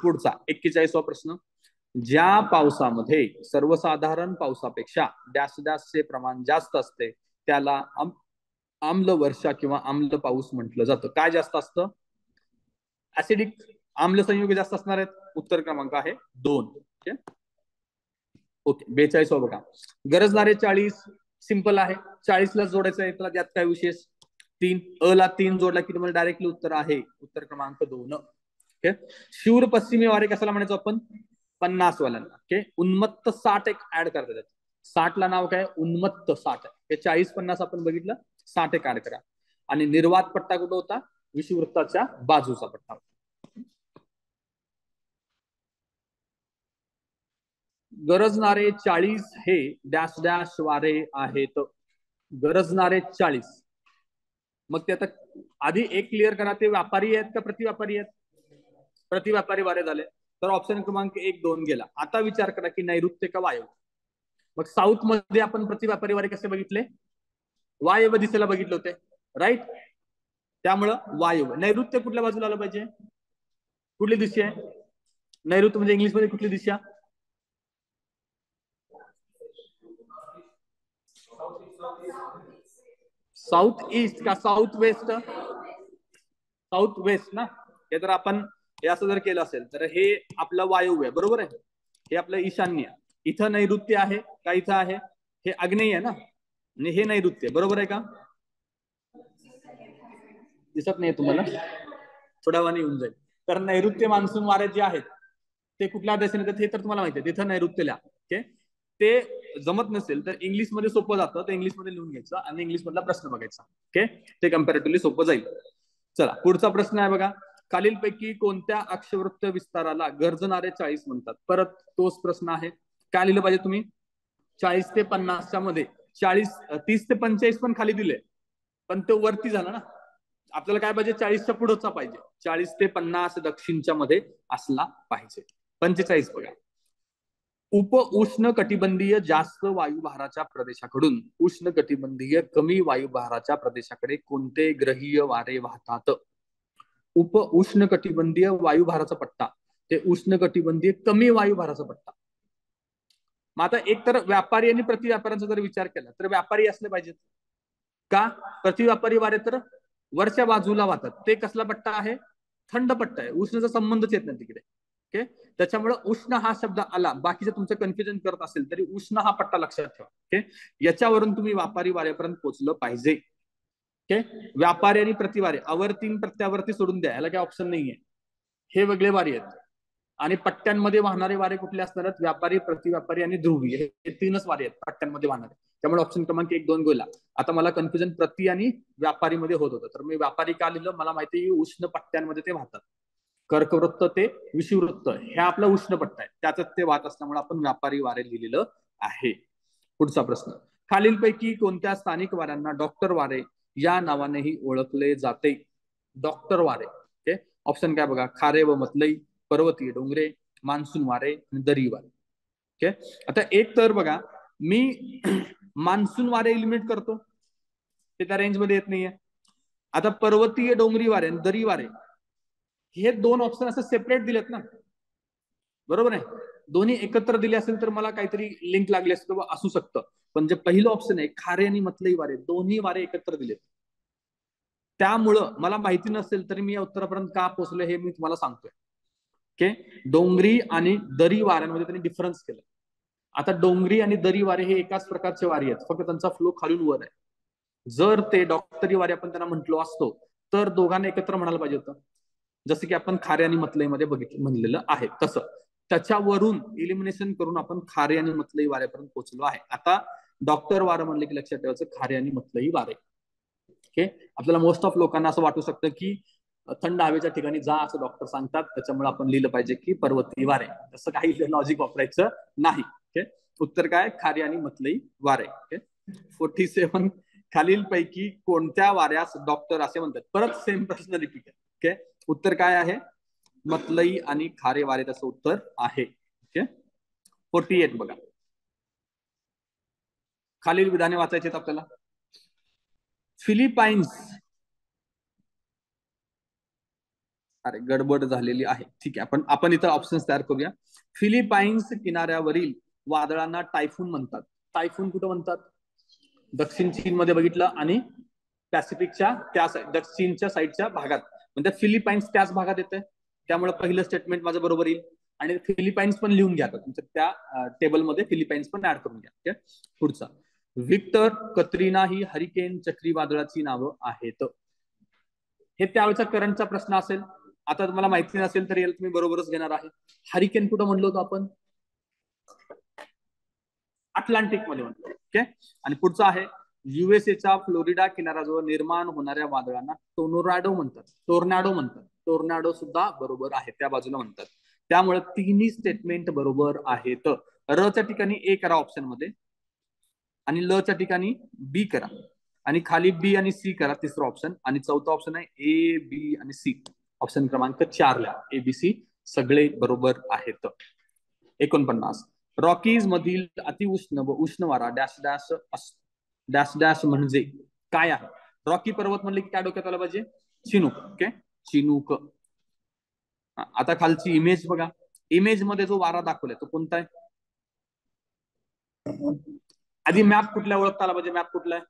पुढचा 41वा प्रश्न. ज्या पावसामध्ये सर्वसाधारण पावसापेक्षा डॅश डॅशचे प्रमाण जास्त असते त्याला आम्ल वर्षा किंवा आम्ल पाऊस म्हटलं जातं. काय जास्त असतं? ऍसिडिक आम्ल संयुग जास्त असणार आहेत. उत्तर क्रमांक आहे 2. ओके. ओके. 42 बघा. गरजणारे 40 सिंपल आहे. 40 ला जोडायचं आहे त्याला, त्यात काय विशेष? 3 अ ला 3 जोडला की तुम्हाला डायरेक्टली उत्तर आहे. उत्तर क्रमांक 2. ओके. शूर पश्चिमी वारे कशाला म्हणायचो आपण? 50 वाल्यांना. ओके. उन्मत्त 60 एक ऍड करता येतात. 60 ला नाव काय? उन्मत्त 60. हे 40 50 आपण बघितलं. 60 एक ऍड करा. आणि निर्वात पट्टा कुठं होता? विषुववृत्ताच्या बाजूचा पट्टा. गरजणारे 40 हे डॅश डॅश वारे आहेत. गरजणारे 40. मग ते आता आधी एक क्लिअर करा, ते व्यापारी आहेत का प्रतिव्यापारी आहेत? प्रतिव्यापारी वारे झाले. तर ऑप्शन क्रमांक 1, 2 गेला. आता विचार करा की नैऋत्य का वायव्य? मग साऊथ मध्ये आपण प्रतिव्यापारी वारे कसे बघितले? वायव्य दिशेला बघितले होते, राईट? त्यामुळं वायव्य. नैऋत्य कुठल्या बाजूला आलं पाहिजे? कुठली दिशा आहे नैऋत्य म्हणजे? इंग्लिश मध्ये कुठली दिशा? साऊथ ईस्ट का साऊथ वेस्ट? साऊथ वेस्ट ना. हे जर आपण हे असं जर केलं असेल तर हे आपलं वायव्य आहे, बरोबर आहे? हे आपलं ईशान्य. इथं नैऋत्य आहे का? इथं आहे हे आग्नेय आहे ना, आणि हे नैऋत्य, बरोबर आहे का? दिसत नाही तुम्हाला? थोड्या वेळाने येऊन जाईल. तर नैऋत्य मान्सून वारे जे आहेत ते कुठल्या दिशेने येतात हे तर तुम्हाला माहिती आहे. तिथं नैऋत्य लिहा. ओके. ते जमत नसेल तर इंग्लिश मध्ये सोपं जातं, ते इंग्लिश मध्ये लिहून घ्यायचं आणि इंग्लिश मधला प्रश्न बघायचा. ओके. ते कम्पॅरेटिव्हली सोपं जाईल. चला पुढचा प्रश्न आहे बघा. खालीलपैकी कोणत्या अक्षवृत्त विस्ताराला गरजणारे 40 म्हणतात? परत तोच प्रश्न आहे. काय लिहिलं पाहिजे तुम्ही? 40 ते 50च्या मध्ये 40, 30 ते 45 पण खाली दिले, पण तो वरती झाला ना. आपल्याला काय पाहिजे? 40च्या पुढचा पाहिजे. 40 ते 50 दक्षिणच्या मध्ये असला पाहिजे. 45 बघा. उप उष्ण कटिबंधीय जास्त वायुभाराच्या प्रदेशाकडून उष्ण कटिबंधीय कमी वायुभाराच्या प्रदेशाकडे कोणते ग्रहीय वारे वाहतात? उप उष्ण कटिबंधीय वायुभाराचा पट्टा ते उष्ण कटिबंधीय कमी वायुभाराचा पट्टा. मग आता एक तर व्यापारी आणि प्रतिव्यापाऱ्यांचा जर विचार केला तर व्यापारी असले पाहिजेत का? प्रतिव्यापारी वारे तर वरच्या बाजूला वाहतात. ते कसला पट्टा आहे? थंड पट्टा आहे. उष्णचा संबंधच येत नाही तिकडे. ओके. त्याच्यामुळे उष्ण हा शब्द आला, बाकीचं तुमचं कन्फ्युजन करत असेल तरी उष्ण हा पट्टा लक्षात ठेवा. ओके. याच्यावरून तुम्ही व्यापारी वाऱ्यापर्यंत पोहोचलं पाहिजे. ओके. व्यापारी आणि प्रतिवारे आवर्ती प्रत्यावर्ती सोडून द्या, याला काही ऑप्शन नाहीये. हे वेगळे वारे आहेत. आणि पट्ट्यांमध्ये वाहणारे वारे कुठले असणार आहेत? व्यापारी, प्रतिव्यापारी आणि ध्रुवी, हे 3च वारे आहेत पट्ट्यांमध्ये वाहणारे. त्यामुळे ऑप्शन क्रमांक 1, 2 गेला. आता मला कन्फ्युजन प्रति आणि व्यापारीमध्ये होत होतं, तर मी व्यापारी का लिहिलं? मला माहिती आहे उष्ण पट्ट्यांमध्ये ते वाहतात. कर्कवृत्त ते विषुववृत्त हे आपला उष्ण पट्टा आहे, त्यातच ते वाहत असल्यामुळे आपण व्यापारी वारे लिहिलेलं आहे. पुढचा प्रश्न. खालीलपैकी कोणत्या स्थानिक वाऱ्यांना डॉक्टर वारे या नावानेही ओळखले जाते? डॉक्टर वारे. ओके. ऑप्शन काय बघा? खारे व मतलई, पर्वतीय डोंगरे, मान्सून वारे, दरी वारे. ओके. आता एक तर बघा, मी मान्सून वारे एलिमिनेट करतो, ते त्या रेंज मध्ये येत नाहीये. आता पर्वतीय डोंगरी वारे आणि दरी वारे हे 2 ऑप्शन असं सेपरेट दिलेत ना, बरोबर आहे? दोन्ही एकत्र दिले असेल तर मला काहीतरी लिंक लागली असते किंवा असू शकतं. पण जे पहिलं ऑप्शन आहे खारे आणि मतलई वारे, दोन्ही वारे एकत्र दिलेत. त्यामुळं मला माहिती नसेल तरी मी या उत्तरापर्यंत का पोहोचलो हे मी तुम्हाला सांगतोय. ओके. डोंगरी आणि दरी वाऱ्यांमध्ये त्यांनी डिफरन्स केलं. आता डोंगरी आणि दरी वारे हे एकाच प्रकारचे वारे आहेत, फक्त त्यांचा फ्लो खालून वर आहे. जर ते डॉक्टरी वारे आपण त्यांना म्हटलो असतो तर दोघांना एकत्र म्हणायला पाहिजे होतं, जसं की आपण खारे आणि मतलईमध्ये बघितलं म्हणलेलं आहे तसं. त्याच्यावरून इलिमिनेशन करून आपण खारे आणि मतलई वाऱ्यापर्यंत पोहोचलो आहे. आता डॉक्टर वारं म्हणले की लक्षात ठेवायचं खारे आणि मतलई वारे. ओके. आपल्याला मोस्ट ऑफ लोकांना असं वाटू शकतं की थंड हवेच्या ठिकाणी जा असं डॉक्टर सांगतात, त्याच्यामुळे आपण लिहिलं पाहिजे की पर्वतीय वारे. तसं काही लॉजिक वापरायचं नाही. ओके. उत्तर काय? खारे आणि मतलई वारे. ओके. 47 खालीलपैकी कोणत्या वाऱ्यास डॉक्टर असे म्हणतात? परत सेम प्रश्न रिपीट आहे. ओके, उत्तर काय आहे? मतलई आणि खारे वारे त्याचं उत्तर आहे. ओके, 48 बघा. खालील विधाने वाचायची आहेत आपल्याला. फिलिपाईन्स, अरे गडबड झालेली आहे, ठीक आहे. आपण इथं ऑप्शन्स तयार करूया. फिलिपाईन्स किनाऱ्यावरील वादळांना टायफून म्हणतात. टायफून कुठं म्हणतात? दक्षिण चीन मध्ये बघितलं आणि पॅसिफिकच्या त्या दक्षिणच्या साईडच्या भागात, म्हणजे फिलिपाईन्स त्याच भागात येते. त्यामुळे पहिलं स्टेटमेंट माझं बरोबर येईल. आणि फिलिपाईन्स पण लिहून घ्या तुमच्या त्या टेबलमध्ये, फिलिपाईन्स पण ऍड करून घ्या. पुढचा, विक्टर, कत्रिना ही हरिकेन चक्रीवादळाची नावं आहेत. हे त्यावेळेचा करंटचा प्रश्न असेल. आता तुम्हाला माहिती नसेल तर याला तुम्ही बरोबरच घेणार आहे. हरिकेन कुठं म्हणलो होतो आपण? अटलांटिक मध्ये म्हणतो. ओके, आणि पुढचा आहे, युएसएच्या फ्लोरिडा किनाऱ्याजवळ निर्माण होणाऱ्या वादळांना टोर्नाडो म्हणतात. टोर्नाडो म्हणतात. टोर्नाडो सुद्धा बरोबर आहे, त्या बाजूला म्हणतात. त्यामुळे तिन्ही स्टेटमेंट बरोबर आहेत. र च्या ठिकाणी ए करा ऑप्शन मध्ये, आणि ल च्या ठिकाणी बी करा, आणि खाली बी आणि सी करा तिसरं ऑप्शन, आणि चौथा ऑप्शन आहे ए बी आणि सी. ऑप्शन क्रमांक 4 ला एबीसी सगळे बरोबर आहेत. 49, रॉकीज मधील अतिउष्ण व उष्ण वारा डॅश डॅश डॅश डॅश म्हणजे काय आहे? रॉकी पर्वत म्हणले की काय डोक्यात आलं पाहिजे? चिनूक. Okay, Chinook. आता खालची इमेज बघा. इमेज मध्ये जो वारा दाखवलाय तो कोणता आहे? आधी मॅप कुठल्या ओळखता आला पाहिजे? मॅप कुठला आहे?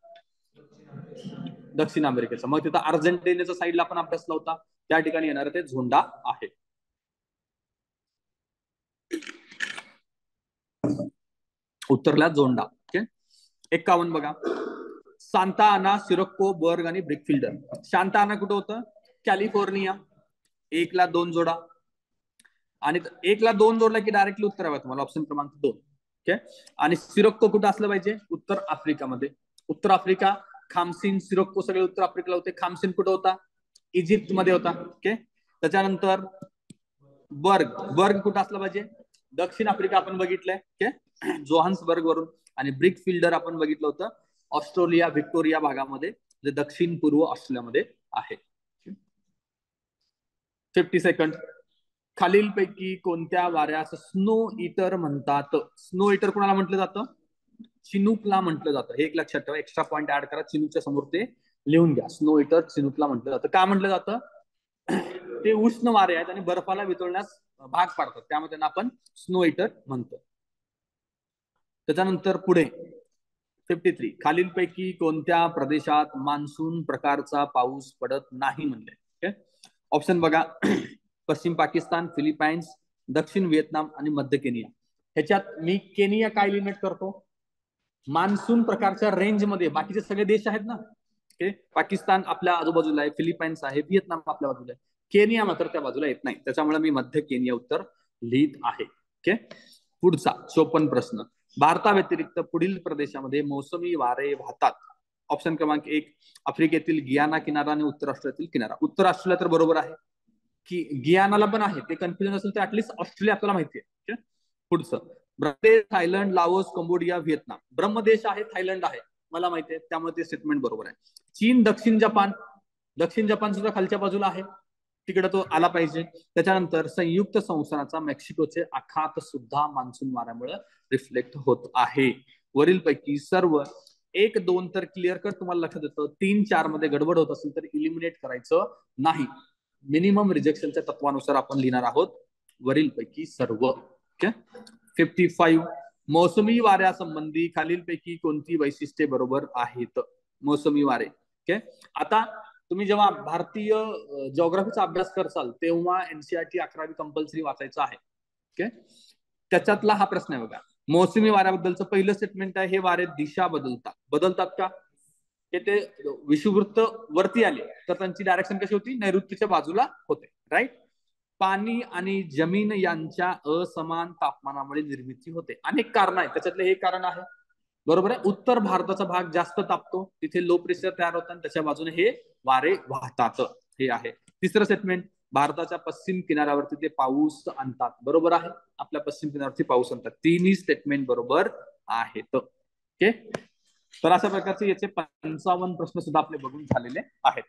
दक्षिण अमेरिकेचा. मग तिथं अर्जेंटिनाच्या साईडला आपण अभ्यासला होता, त्या ठिकाणी येणार ते झोंडा आहे. उत्तरला झोंडा. ओके, 51 बघा. सांता आना, सिरक्को, बर्ग आणि ब्रिकफिल्डर. सांता आना कुठं होतं? कॅलिफोर्निया. 1 ला 2 जोडा, आणि 1 ला 2 जोडला की डायरेक्टली उत्तर हवं तुम्हाला, ऑप्शन क्रमांक 2. ओके, आणि सिरक्को कुठं असलं पाहिजे? उत्तर आफ्रिकामध्ये. उत्तर आफ्रिका, खामसीन, सिरक्को सगळे उत्तर आफ्रिकेला होते. खामसीन कुठं होता? इजिप्त मध्ये होता. ओके, त्याच्यानंतर बर्ग. बर्ग कुठं असलं पाहिजे? दक्षिण आफ्रिका आपण बघितलंय. ओके, जोहान्सबर्ग वरून. आणि ब्रिक फिल्डर आपण बघितलं होतं ऑस्ट्रेलिया व्हिक्टोरिया भागामध्ये, जे दक्षिण पूर्व ऑस्ट्रेलियामध्ये आहे. 50 सेकंड. खालीलपैकी कोणत्या वाऱ्यास स्नो इटर म्हणतात? स्नो इटर कोणाला म्हटलं जातं? चिनूकला म्हटलं जातं. हे एक लक्षात ठेवा, एक्स्ट्रा पॉईंट ऍड करा, चिनूकच्या समोर ते लिहून घ्या. स्नो इटर चिनूकला म्हटलं जातं. का म्हटलं जातं? ते उष्ण वारे आहेत आणि बर्फाला वितळण्यास भाग पाडतात, त्यामुळे त्यांना आपण स्नो इटर म्हणतो. त्याच्यानंतर पुढे 53, खालीलपैकी कोणत्या प्रदेशात मान्सून प्रकारचा पाऊस पडत नाही म्हणले? ओके, ऑप्शन बघा. पश्चिम पाकिस्तान, फिलिपाईन्स, दक्षिण व्हिएतनाम आणि मध्य केनिया. ह्याच्यात मी केनिया काय लिमिट करतो? मान्सून प्रकारच्या रेंजमध्ये बाकीचे सगळे देश आहेत ना. ओके, पाकिस्तान आपल्या आजूबाजूला आहे, फिलिपाईन्स आहे, व्हिएतनाम आपल्या बाजूला आहे, केनिया मात्र त्या बाजूला येत नाही. त्याच्यामुळे मी मध्य केनिया उत्तर लिहित आहे. ओके, पुढचा 54 प्रश्न. भारताव्यतिरिक्त पुढील प्रदेशामध्ये मोसमी वारे वाहतात. ऑप्शन क्रमांक 1, आफ्रिकेतील गियाना किनारा आणि उत्तर ऑस्ट्रेलियातील किनारा. उत्तर ऑस्ट्रेलिया तर बरोबर आहे, की गियानाला पण आहे, ते कन्फ्युजन असेल तर ऍटलीस्ट ऑस्ट्रेलिया आपल्याला माहिती आहे. पुढचं, Brahmadesh, Thailand, Laos, Cambodia, Vietnam. Brahmadesh आहे, थायलंड आहे, मला माहिती आहे, त्यामुळे ते स्टेटमेंट बरोबर आहे. चीन, दक्षिण जपान. दक्षिण जपान सुद्धा खालच्या बाजूला आहे, तिकडे तो आला पाहिजे. त्याच्यानंतर संयुक्त संस्थानाचा मेक्सिकोचे आखात सुद्धा मान्सून वाऱ्यामुळे रिफ्लेक्ट होत आहे. वरीलपैकी सर्व 1, 2 तर क्लिअर कर, तुम्हाला लक्षात येतं. 3, 4 मध्ये गडबड होत असेल तर इलिमिनेट करायचं नाही. मिनिमम रिजेक्शनच्या तत्वानुसार आपण लिहिणार आहोत वरीलपैकी सर्व. ओके, 55, मोसमी वाऱ्यासंबंधी खालीलपैकी कोणती वैशिष्ट्ये बरोबर आहेत? मोसमी वारे. ओके, आता तुम्ही जेव्हा भारतीय जिओग्राफीचा अभ्यास करसाल तेव्हा एनसीईआरटी 11वी कंपल्सरी वाचायचं आहे. ओके, त्याच्यातला हा प्रश्न आहे बघा. मोसमी वाऱ्याबद्दलचं पहिलं स्टेटमेंट आहे, हे वारे दिशा बदलतात का? ते विषुववृत्त वरती आले तर त्यांची डायरेक्शन कशी होती? नैऋत्यच्या बाजूला होते. राईट. पाणी आणि जमीन यांच्या असमान तापमानामुळे निर्मिती होते. अनेक कारण आहेत, त्याच्यातले हे कारण आहे. बरोबर आहे. उत्तर भारताचा भाग जास्त तापतो, तिथे लो प्रेशर तयार होतं आणि त्याच्या बाजूने हे वारे वाहतात. हे आहे. तिसरं स्टेटमेंट, भारताच्या पश्चिम किनाऱ्यावरती ते पाऊस आणतात. बरोबर आहे, आपल्या पश्चिम किनाऱ्यावरती पाऊस आणतात. तिन्ही स्टेटमेंट बरोबर आहेत. ओके, तर अशा प्रकारचे याचे 55 प्रश्न सुद्धा आपले बघून झालेले आहेत.